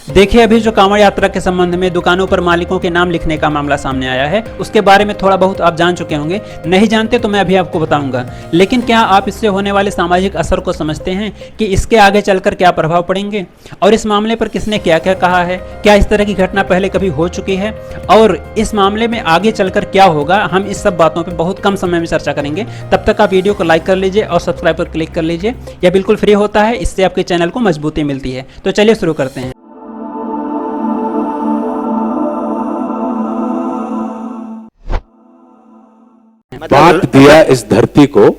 देखिए, अभी जो कांवड़ यात्रा के संबंध में दुकानों पर मालिकों के नाम लिखने का मामला सामने आया है, उसके बारे में थोड़ा बहुत आप जान चुके होंगे। नहीं जानते तो मैं अभी आपको बताऊंगा। लेकिन क्या आप इससे होने वाले सामाजिक असर को समझते हैं कि इसके आगे चलकर क्या प्रभाव पड़ेंगे, और इस मामले पर किसने क्या क्या कहा है? क्या इस तरह की घटना पहले कभी हो चुकी है, और इस मामले में आगे चलकर क्या होगा? हम इस सब बातों पर बहुत कम समय में चर्चा करेंगे। तब तक आप वीडियो को लाइक कर लीजिए और सब्सक्राइब पर क्लिक कर लीजिए। यह बिल्कुल फ्री होता है, इससे आपके चैनल को मजबूती मिलती है। तो चलिए शुरू करते हैं। बांट दिया इस धरती को,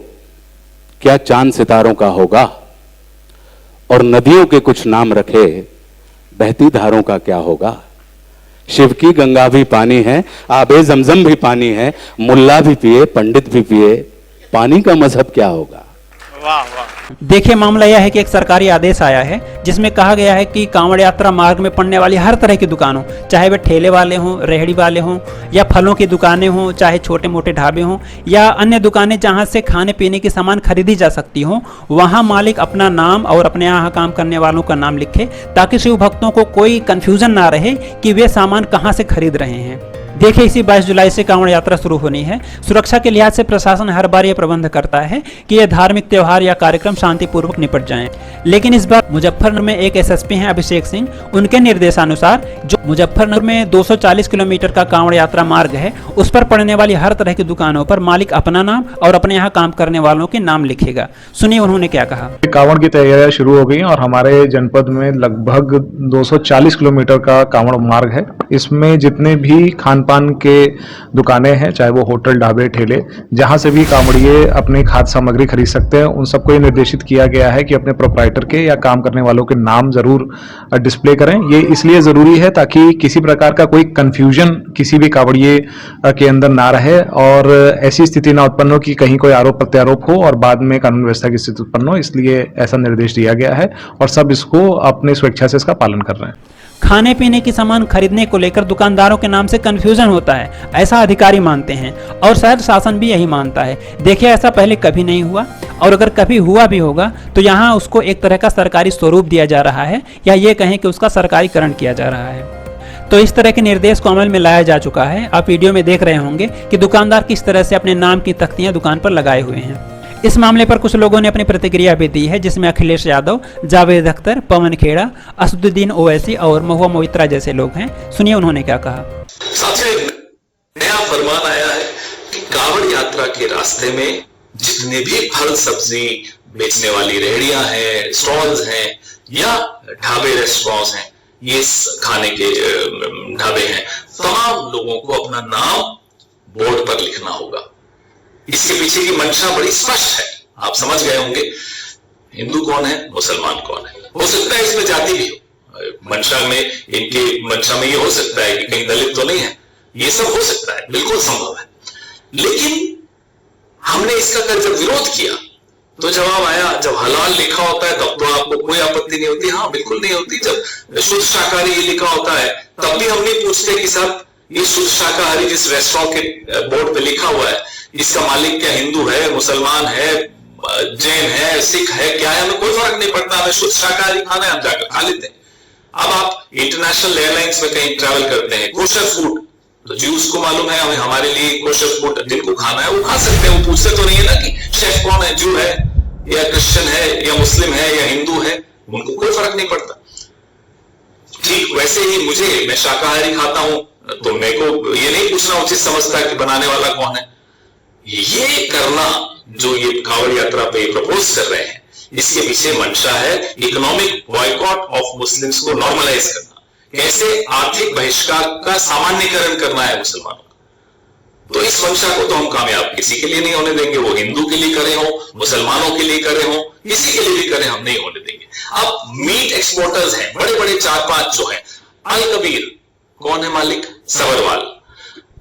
क्या चांद सितारों का होगा? और नदियों के कुछ नाम रखे, बहती धारों का क्या होगा? शिव की गंगा भी पानी है, आबे जमजम भी पानी है, मुल्ला भी पिए पंडित भी पिए, पानी का मजहब क्या होगा? वाह वाह। देखिए, मामला यह है कि एक सरकारी आदेश आया है जिसमें कहा गया है कि कांवड़ यात्रा मार्ग में पड़ने वाली हर तरह की दुकानों, चाहे वे ठेले वाले हों, रेहड़ी वाले हों, या फलों की दुकानें हों, चाहे छोटे मोटे ढाबे हों, या अन्य दुकानें जहां से खाने पीने की सामान खरीदी जा सकती हों, वहां मालिक अपना नाम और अपने यहाँ काम करने वालों का नाम लिखे, ताकि शिव भक्तों को कोई कंफ्यूजन ना रहे कि वे सामान कहां से खरीद रहे हैं। देखिए, इसी 22 जुलाई से कांवड़ यात्रा शुरू होनी है। सुरक्षा के लिहाज से प्रशासन हर बार यह प्रबंध करता है कि यह धार्मिक त्योहार या कार्यक्रम शांतिपूर्वक निपट जाएं। लेकिन इस बार मुजफ्फरनगर में एक एसएसपी हैं अभिषेक सिंह, उनके निर्देशानुसार जो मुजफ्फरनगर में 240 किलोमीटर का कांवड़ यात्रा मार्ग है, उस पर पड़ने वाली हर तरह की दुकानों पर मालिक अपना नाम और अपने यहाँ काम करने वालों के नाम लिखेगा। सुनिए उन्होंने क्या कहा। कांवड़ की तैयारियां शुरू हो गई और हमारे जनपद में लगभग 240 किलोमीटर का कांवड़ मार्ग है। इसमें जितने भी खान पान के दुकानें हैं, चाहे वो होटल, ढाबे, ठेले, जहां से भी कांवड़िए अपनी खाद्य सामग्री खरीद सकते हैं, उन सबको ये निर्देशित किया गया है कि अपने प्रोप्राइटर के या काम करने वालों के नाम जरूर डिस्प्ले करें। ये इसलिए जरूरी है ताकि किसी प्रकार का कोई कंफ्यूजन किसी भी कांवड़िए के अंदर ना रहे और ऐसी स्थिति ना उत्पन्न हो कि कहीं कोई आरोप प्रत्यारोप हो और बाद में कानून व्यवस्था की स्थिति उत्पन्न हो। इसलिए ऐसा निर्देश दिया गया है और सब इसको अपनी स्वेच्छा से इसका पालन कर रहे हैं। खाने पीने की सामान खरीदने को लेकर दुकानदारों के नाम से कंफ्यूजन होता है, ऐसा अधिकारी मानते हैं, और शायद शासन भी यही मानता है। देखिए, ऐसा पहले कभी नहीं हुआ, और अगर कभी हुआ भी होगा तो यहाँ उसको एक तरह का सरकारी स्वरूप दिया जा रहा है, या ये कहें कि उसका सरकारीकरण किया जा रहा है। तो इस तरह के निर्देश को अमल में लाया जा चुका है। आप वीडियो में देख रहे होंगे कि दुकानदार किस तरह से अपने नाम की तख्तियां दुकान पर लगाए हुए हैं। इस मामले पर कुछ लोगों ने अपनी प्रतिक्रिया भी दी है, जिसमें अखिलेश यादव, जावेद अख्तर, पवन खेड़ा, असदुद्दीन ओवैसी और महुआ मोइत्रा जैसे लोग हैं। सुनिए उन्होंने क्या कहा। साथियों, नया फरमान आया है कि कांवड़ यात्रा के रास्ते में जितने भी फल सब्जी बेचने वाली रेहड़ियां हैं, स्टॉल्स हैं, या ढाबे रेस्टोरेंट्स हैं, ये खाने के ढाबे हैं, तमाम लोगों को अपना नाम बोर्ड पर लिखना होगा। इसके पीछे की मंशा बड़ी स्पष्ट है, आप समझ गए होंगे। हिंदू कौन है, मुसलमान कौन है। हो सकता है इसमें जाति भी हो, मंशा में ये हो सकता है कि कहीं दलित तो नहीं है, ये सब हो सकता है, बिल्कुल संभव है। लेकिन हमने इसका जब विरोध किया तो जवाब आया, जब हलाल लिखा होता है तब तो आपको कोई आपत्ति नहीं होती। हाँ, बिल्कुल नहीं होती। जब शुद्ध शाकाहारी लिखा होता है तब भी हम नहीं पूछते कि साहब ये शुद्ध शाकाहारी जिस रेस्टोरेंट के बोर्ड पे लिखा हुआ है, इसका मालिक क्या हिंदू है, मुसलमान है, जैन है, सिख है, क्या है, हमें कोई फर्क नहीं पड़ता। हमें शुद्ध शाकाहारी खाना है, हम जाकर खा लेते हैं। अब आप इंटरनेशनल एयरलाइंस में कहीं ट्रैवल करते हैं, कोशर फूड, तो ज्यूज को मालूम है, हमें हमारे लिए कोशर फूड जिनको खाना है वो खा सकते हैं। वो पूछते तो नहीं है ना कि शेफ कौन है, जू है या क्रिश्चियन है या मुस्लिम है या हिंदू है, उनको कोई फर्क नहीं पड़ता। ठीक वैसे ही मैं शाकाहारी खाता हूं तो मेरे को ये नहीं पूछना उचित समझता कि बनाने वाला कौन है। ये करना जो ये कांवड़ यात्रा पे प्रपोज कर रहे हैं, इसके पीछे मंशा है इकोनॉमिक बॉयकॉट ऑफ मुस्लिम्स को नॉर्मलाइज करना, कैसे आर्थिक बहिष्कार का सामान्यकरण करना है मुसलमानों का। तो इस मंशा को तो हम कामयाब किसी के लिए नहीं होने देंगे, वो हिंदू के लिए करे हो, मुसलमानों के लिए करे हो, किसी के लिए भी करे, हम नहीं होने देंगे। अब मीट एक्सपोर्टर्स हैं बड़े बड़े 4-5 जो हैं, अल कबीर कौन है मालिक, सबरवाल।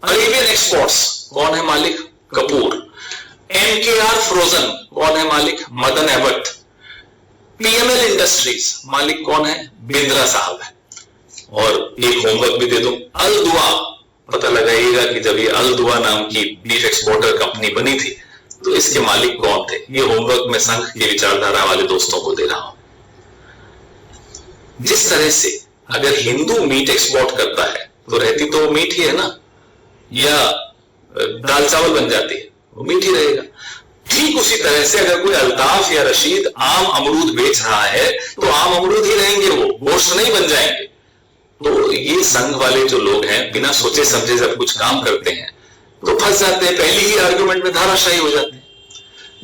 अरेबियन एक्सपोर्ट्स कौन है मालिक, कपूर। MKR फ्रोजन कौन है मालिक, मदन एबट। PML इंडस्ट्रीज मालिक कौन है, बिंद्रा साहब है। और एक होमवर्क भी दे दूं, अल दुआ, पता लगाइएगा कि जब ये अल दुआ नाम की बीफ एक्सपोर्टर कंपनी बनी थी तो इसके मालिक कौन थे। ये होमवर्क मैं संघ की विचारधारा वाले दोस्तों को दे रहा हूं। जिस तरह से अगर हिंदू मीट एक्सपोर्ट करता है तो रहती तो मीट ही है ना, या दाल चावल बन जाती है, वो मीट ही रहेगा। ठीक उसी तरह से अगर कोई अल्ताफ या रशीद आम अमरूद बेच रहा है तो आम अमरूद ही रहेंगे, वो गोश्त नहीं बन जाएंगे। तो ये संघ वाले जो लोग हैं बिना सोचे समझे जब कुछ काम करते हैं तो फंस जाते हैं, पहली ही आर्गुमेंट में धाराशायी हो जाते हैं।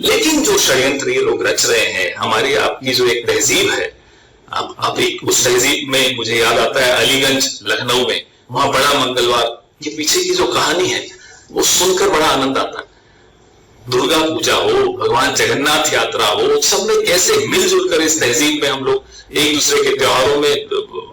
लेकिन जो षड्यंत्र ये लोग रच रहे हैं, हमारी आपकी जो एक तहजीब है, अब एक उस तहजीब में मुझे याद आता है अलीगंज लखनऊ में, वहां बड़ा मंगलवार के पीछे की जो कहानी है वो सुनकर बड़ा आनंद आता है। दुर्गा पूजा हो, भगवान जगन्नाथ यात्रा हो, सब में कैसे मिलजुल कर इस तहजीब में हम लोग एक दूसरे के त्योहारों में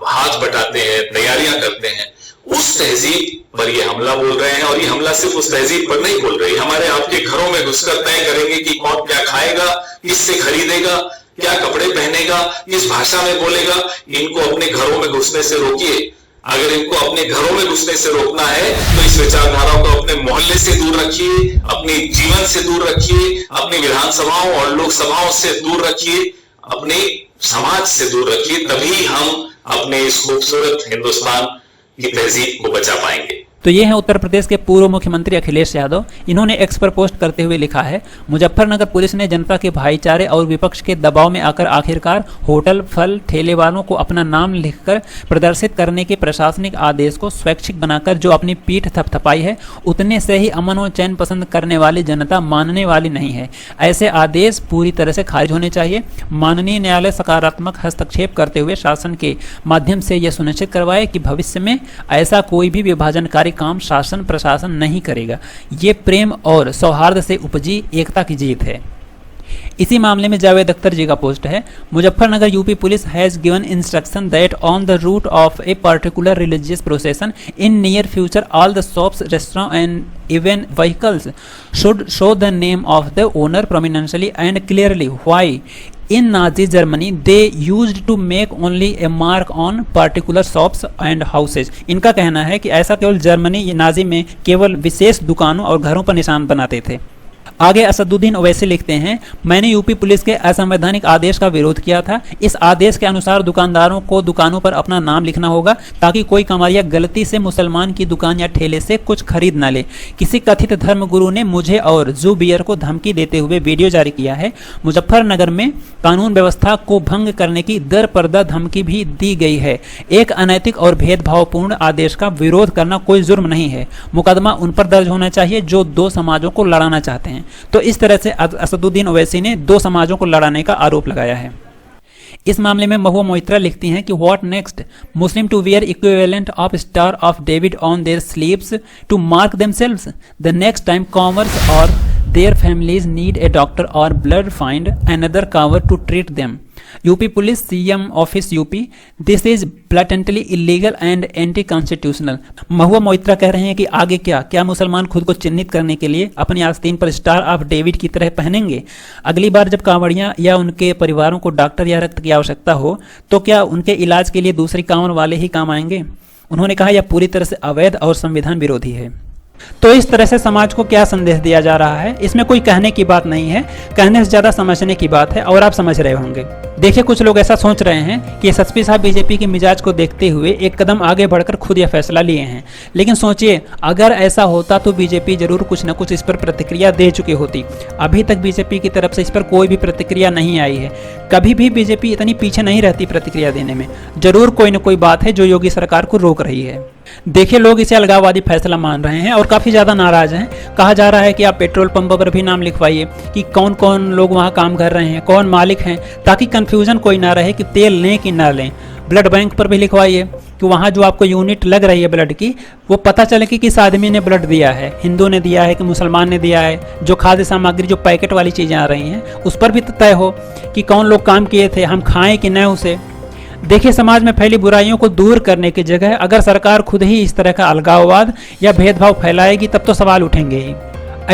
हाथ बटाते हैं, तैयारियां करते हैं। उस तहजीब पर ये हमला बोल रहे हैं, और ये हमला सिर्फ उस तहजीब पर नहीं बोल रहे, हमारे आपके घरों में घुसकर तय करेंगे कि कौन क्या खाएगा, किससे खरीदेगा, क्या कपड़े पहनेगा, किस भाषा में बोलेगा। इनको अपने घरों में घुसने से रोकिए। अगर इनको अपने घरों में घुसने से रोकना है तो इस विचारधारा को अपने मोहल्ले से दूर रखिए, अपने जीवन से दूर रखिए, अपनी विधानसभाओं और लोकसभाओं से दूर रखिए, अपने समाज से दूर रखिए। तभी हम अपने इस खूबसूरत हिंदुस्तान की तहजीब को बचा पाएंगे। तो ये है उत्तर प्रदेश के पूर्व मुख्यमंत्री अखिलेश यादव। इन्होंने एक्स पर पोस्ट करते हुए लिखा है, मुजफ्फरनगर पुलिस ने जनता के भाईचारे और विपक्ष के दबाव में आकर आखिरकार होटल फल ठेले वालों को अपना नाम लिखकर प्रदर्शित करने के प्रशासनिक आदेश को स्वैच्छिक बनाकर जो अपनी पीठ थपथपाई है, उतने से ही अमन और चैन पसंद करने वाली जनता मानने वाली नहीं है। ऐसे आदेश पूरी तरह से खारिज होने चाहिए। माननीय न्यायालय सकारात्मक हस्तक्षेप करते हुए शासन के माध्यम से यह सुनिश्चित करवाए कि भविष्य में ऐसा कोई भी विभाजनकारी काम शासन प्रशासन नहीं करेगा। ये प्रेम और सौहार्द से उपजी एकता की जीत है। इसी मामले में जावेद अख्तर जी का पोस्ट है, Muzaffarnagar UP police has given instruction that on the route of a particular religious procession in near future all the shops restaurant and even vehicles should show the name of the owner prominently and clearly why in Nazi Germany they used to make only a mark on particular shops and houses। इनका कहना है कि ऐसा केवल Germany Nazi में केवल विशेष दुकानों और घरों पर निशान बनाते थे। आगे असदुद्दीन ओवैसी लिखते हैं, मैंने यूपी पुलिस के असंवैधानिक आदेश का विरोध किया था। इस आदेश के अनुसार दुकानदारों को दुकानों पर अपना नाम लिखना होगा ताकि कोई कमारिया गलती से मुसलमान की दुकान या ठेले से कुछ खरीद न ले। किसी कथित धर्मगुरु ने मुझे और जू बियर को धमकी देते हुए वीडियो जारी किया है। मुजफ्फरनगर में कानून व्यवस्था को भंग करने की दर पर्दा धमकी भी दी गई है। एक अनैतिक और भेदभावपूर्ण आदेश का विरोध करना कोई जुर्म नहीं है। मुकदमा उन पर दर्ज होना चाहिए जो दो समाजों को लड़ाना चाहते हैं। तो इस तरह से असदुद्दीन ओवैसी ने दो समाजों को लड़ाने का आरोप लगाया है। इस मामले में महुआ मोइत्रा लिखती हैं कि what next, Muslim to wear equivalent of star of David on their sleeves to mark themselves the next time commerce और their families need a doctor और blood find another cover to treat them. UP police CM office UP, this is blatantly illegal and anti constitutional. Mahua Moitra कह रहे हैं कि आगे क्या मुसलमान खुद को चिन्हित करने के लिए अपनी आस्तीन पर स्टार ऑफ डेविड की तरह पहनेंगे? अगली बार जब कांवड़ियां या उनके परिवारों को डॉक्टर या रक्त की आवश्यकता हो तो क्या उनके इलाज के लिए दूसरी कांवर वाले ही काम आएंगे? उन्होंने कहा, यह पूरी तरह से अवैध और संविधान विरोधी है। तो इस तरह से समाज को क्या संदेश दिया जा रहा है, इसमें कोई कहने की बात नहीं है, कहने से ज्यादा समझने की बात है, और आप समझ रहे होंगे। देखिए, कुछ लोग ऐसा सोच रहे हैं कि एसएसपी साहब बीजेपी के मिजाज को देखते हुए एक कदम आगे बढ़कर खुद यह फैसला लिए हैं। लेकिन सोचिए, अगर ऐसा होता तो बीजेपी जरूर कुछ न कुछ इस पर प्रतिक्रिया दे चुकी होती। अभी तक बीजेपी की तरफ से इस पर कोई भी प्रतिक्रिया नहीं आई है। कभी भी बीजेपी इतनी पीछे नहीं रहती प्रतिक्रिया देने में। जरूर कोई न कोई बात है जो योगी सरकार को रोक रही है। देखिए, लोग इसे अलगाववादी फैसला मान रहे हैं और काफी ज्यादा नाराज हैं। कहा जा रहा है कि आप पेट्रोल पंप पर भी नाम लिखवाइए कि कौन कौन लोग वहां काम कर रहे हैं, कौन मालिक हैं, ताकि कंफ्यूजन कोई ना रहे कि तेल लें कि ना लें। ब्लड बैंक पर भी लिखवाइए कि वहां जो आपको यूनिट लग रही है ब्लड की, वो पता चले कि किस आदमी ने ब्लड दिया है, हिंदू ने दिया है कि मुसलमान ने दिया है। जो खाद्य सामग्री, जो पैकेट वाली चीजें आ रही हैं, उस पर भी तय हो कि कौन लोग काम किए थे, हम खाएं कि न उसे। देखिए, समाज में फैली बुराइयों को दूर करने की जगह अगर सरकार खुद ही इस तरह का अलगाववाद या भेदभाव फैलाएगी तब तो सवाल उठेंगे ही।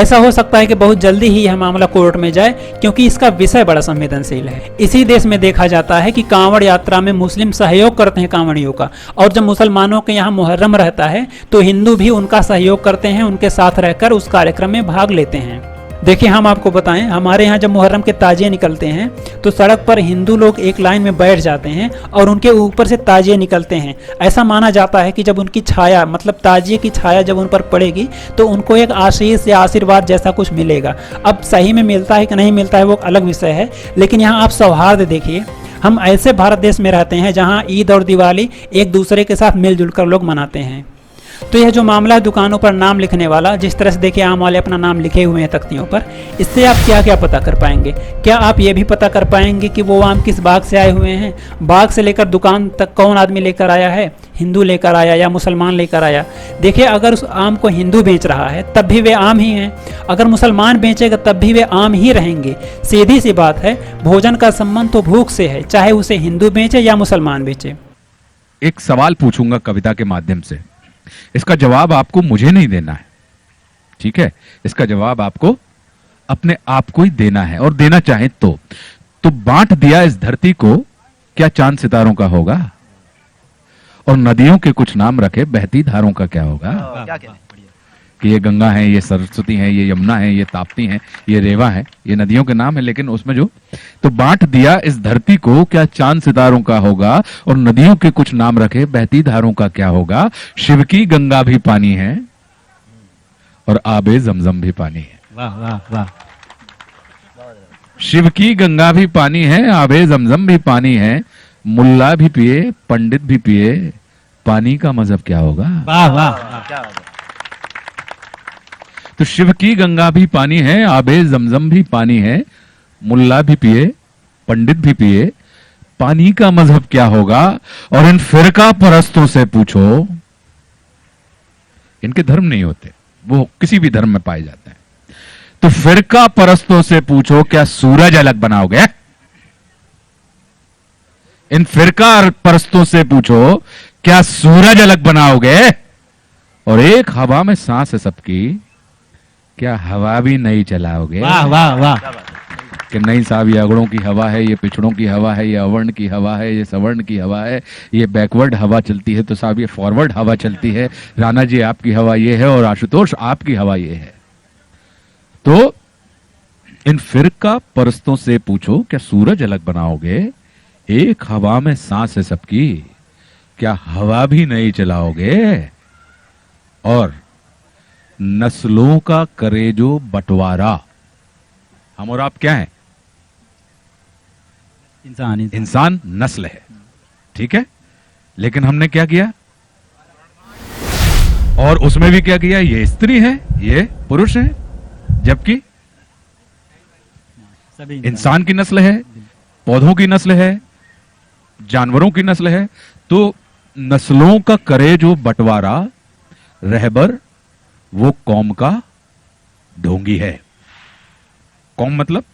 ऐसा हो सकता है कि बहुत जल्दी ही यह मामला कोर्ट में जाए, क्योंकि इसका विषय बड़ा संवेदनशील है। इसी देश में देखा जाता है कि कांवड़ यात्रा में मुस्लिम सहयोग करते हैं कांवड़ियों का, और जब मुसलमानों के यहाँ मुहर्रम रहता है तो हिंदू भी उनका सहयोग करते हैं, उनके साथ रहकर उस कार्यक्रम में भाग लेते हैं। देखिए हम आपको बताएं, हमारे यहाँ जब मुहर्रम के ताजिए निकलते हैं तो सड़क पर हिंदू लोग एक लाइन में बैठ जाते हैं और उनके ऊपर से ताजिए निकलते हैं। ऐसा माना जाता है कि जब उनकी छाया, मतलब ताजिए की छाया जब उन पर पड़ेगी तो उनको एक आशीष या आशीर्वाद जैसा कुछ मिलेगा। अब सही में मिलता है कि नहीं मिलता है वो अलग विषय है, लेकिन यहाँ आप सौहार्द देखिए। हम ऐसे भारत देश में रहते हैं जहाँ ईद और दिवाली एक दूसरे के साथ मिलजुल कर लोग मनाते हैं। तो यह जो मामला है दुकानों पर नाम लिखने वाला, जिस तरह से देखिए आम वाले अपना नाम लिखे हुए हैं तख्तियों पर, इससे आप क्या क्या पता कर पाएंगे? क्या आप ये भी पता कर पाएंगे कि वो आम किस बाग से आए हुए हैं? बाग से लेकर दुकान तक कौन आदमी लेकर आया है? हिंदू लेकर आया या मुसलमान लेकर आया? देखिए अगर उस आम को हिंदू बेच रहा है तब भी वे आम ही हैं, अगर मुसलमान बेचेगा तब भी वे आम ही रहेंगे। सीधी सी बात है, भोजन का संबंध तो भूख से है, चाहे उसे हिंदू बेचे या मुसलमान बेचे। एक सवाल पूछूंगा कविता के माध्यम से, इसका जवाब आपको मुझे नहीं देना है, ठीक है? इसका जवाब आपको अपने आप को ही देना है, और देना चाहे तो बांट दिया इस धरती को, क्या चांद सितारों का होगा? और नदियों के कुछ नाम रखे, बहती धारों का क्या होगा? कि ये गंगा है, ये सरस्वती है, ये यमुना है, ये ताप्ती है, ये रेवा है, ये नदियों के नाम है, लेकिन उसमें जो तो बांट दिया इस धरती को, क्या चांद सितारों का होगा? और नदियों के कुछ नाम रखे, बहती धारों का क्या होगा? शिव की गंगा भी पानी है और आबे जमजम भी पानी है। वाह वाह वाह। शिव की गंगा भी पानी है, आबे जमजम भी पानी है, मुल्ला भी पिए, पंडित भी पिए, पानी का मजहब क्या होगा? वाह वाह। तो शिव की गंगा भी पानी है, आबे जमजम भी पानी है, मुल्ला भी पिए, पंडित भी पिए, पानी का मजहब क्या होगा? और इन फिरका परस्तों से पूछो, इनके धर्म नहीं होते, वो किसी भी धर्म में पाए जाते हैं, तो फिरका परस्तों से पूछो, क्या सूरज अलग बनाओगे? इन फिरका परस्तों से पूछो, क्या सूरज अलग बनाओगे? और एक हवा में सांस है सबकी, क्या हवा भी नहीं चलाओगे? वाह वाह वाह। कि नहीं साहब, ये अगड़ों की हवा है, ये पिछड़ों की हवा है, ये अवर्ण की हवा है, ये सवर्ण की हवा है, ये बैकवर्ड हवा चलती है, तो साहब ये फॉरवर्ड हवा चलती है। राणा जी आपकी हवा ये है और आशुतोष आपकी हवा ये है। तो इन फिरका परस्तों से पूछो, क्या सूरज अलग बनाओगे? एक हवा में सांस है सबकी, क्या हवा भी नहीं चलाओगे? और नस्लों का करे जो बंटवारा, हम और आप क्या हैं? इंसान नस्ल है, ठीक है? लेकिन हमने क्या किया? और उसमें भी क्या किया? ये स्त्री है, ये पुरुष है, जबकि इंसान की नस्ल है, पौधों की नस्ल है, जानवरों की नस्ल है। तो नस्लों का करे जो बंटवारा, रहबर वो कौम का ढोंगी है। कौम मतलब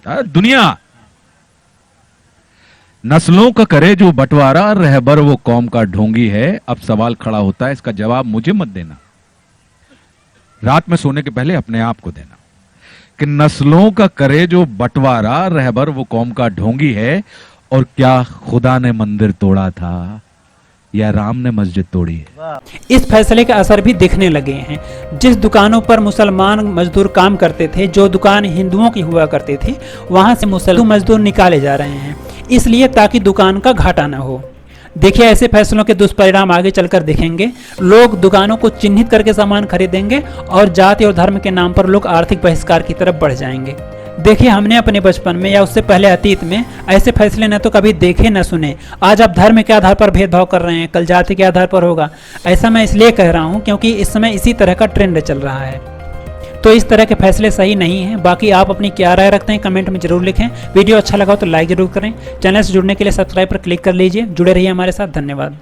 दुनिया। नस्लों का करे जो बंटवारा, रहबर वो कौम का ढोंगी है। अब सवाल खड़ा होता है, इसका जवाब मुझे मत देना, रात में सोने के पहले अपने आप को देना, कि नस्लों का करे जो बंटवारा, रहबर वो कौम का ढोंगी है। और क्या खुदा ने मंदिर तोड़ा था या राम ने मस्जिद तोड़ी है? इस फैसले के असर भी दिखने लगे हैं। जिस दुकानों पर मुसलमान मजदूर काम करते थे, जो दुकान हिंदुओं की हुआ करती थी, वहां से मुसलमान मजदूर निकाले जा रहे हैं, इसलिए ताकि दुकान का घाटा न हो। देखिए ऐसे फैसलों के दुष्परिणाम आगे चलकर दिखेंगे। लोग दुकानों को चिन्हित करके सामान खरीदेंगे और जाति और धर्म के नाम पर लोग आर्थिक बहिष्कार की तरफ बढ़ जाएंगे। देखिए हमने अपने बचपन में या उससे पहले अतीत में ऐसे फैसले न तो कभी देखे न सुने। आज आप धर्म के आधार पर भेदभाव कर रहे हैं, कल जाति के आधार पर होगा। ऐसा मैं इसलिए कह रहा हूं क्योंकि इस समय इसी तरह का ट्रेंड चल रहा है। तो इस तरह के फैसले सही नहीं हैं। बाकी आप अपनी क्या राय रखते हैं कमेंट में जरूर लिखें। वीडियो अच्छा लगा तो लाइक जरूर करें। चैनल से जुड़ने के लिए सब्सक्राइब पर क्लिक कर लीजिए। जुड़े रहिए हमारे साथ। धन्यवाद।